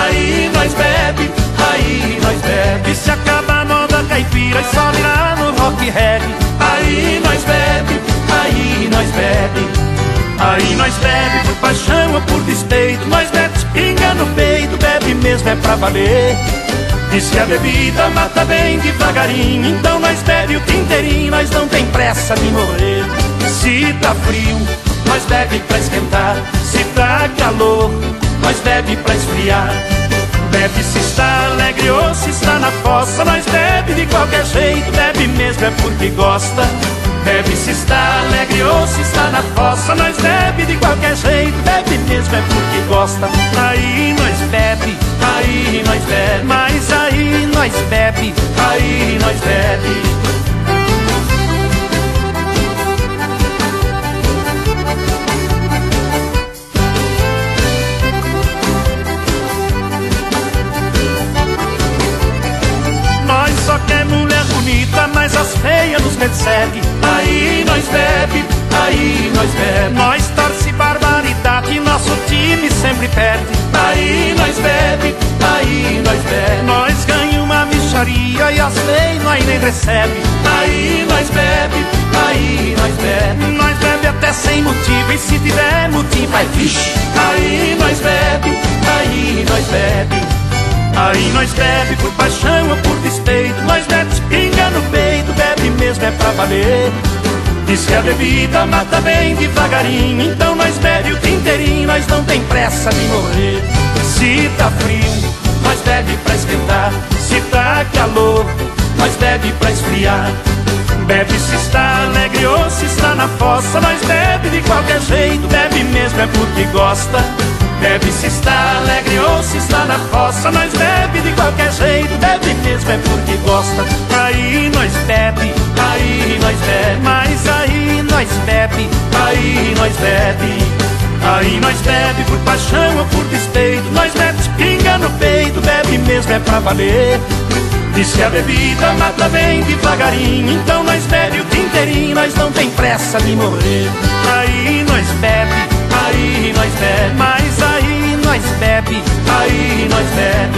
aí nós bebe, aí nós bebe. E se acaba a moda caipira e só virar no rock reggae, aí nós bebe, aí nós bebe. aí nós bebe por paixão ou por despeito. Nós bebe pinga no peito, bebe mesmo é pra valer. E se a bebida mata bem devagarinho, então nós bebe o dia inteirinho, nós não tem pressa de morrer. Se tá frio, nós bebe pra esquentar. Se tá calor, nós bebe pra esfriar. Bebe se está alegre ou se está na fossa, nós bebe de qualquer jeito, bebe mesmo é porque gosta. Bebe se está alegre ou se está na fossa, nós bebe de qualquer jeito, bebe mesmo é porque gosta. Aí nós bebe, aí nós bebe, mas aí nós bebe, aí nós bebe. Nós só quer mulher bonita, mas as feias nos persegue. Aí nós bebe, aí nós bebe. Nós torce barbaridade, nosso time sempre perde. Aí nós bebe, aí nós bebe. Nós ganha uma mixaria e as leis nós nem recebe. Aí nós bebe, aí nós bebe. Nós bebe até sem motivo e se tiver motivo vai vixe. Aí nós bebe, aí nós bebe. Aí nós bebe por paixão ou por despeito. Nós bebe pinga no peito, bebe mesmo é pra valer. Diz que a bebida mata bem devagarinho, então nós bebe o dia inteirinho, nós não tem pressa de morrer. Se tá frio, nós bebe pra esquentar. Se tá calor, nós bebe pra esfriar. Bebe se está alegre ou se está na fossa, nós bebe de qualquer jeito, bebe mesmo é porque gosta. Bebe se está alegre ou se está na fossa, nós bebe de qualquer jeito, bebe mesmo é porque gosta. Aí nós bebe, aí nós bebe, mas aí nós bebe, aí nós bebe. aí nós bebe por paixão ou por despeito. Nós bebe pinga no peito, bebe mesmo é pra valer. Diz que a bebida mata bem devagarinho, então nós bebe o dia inteirinho, nós não tem pressa de morrer. Aí nós bebe, aí nós bebe, mas aí nós bebe, aí nós bebe.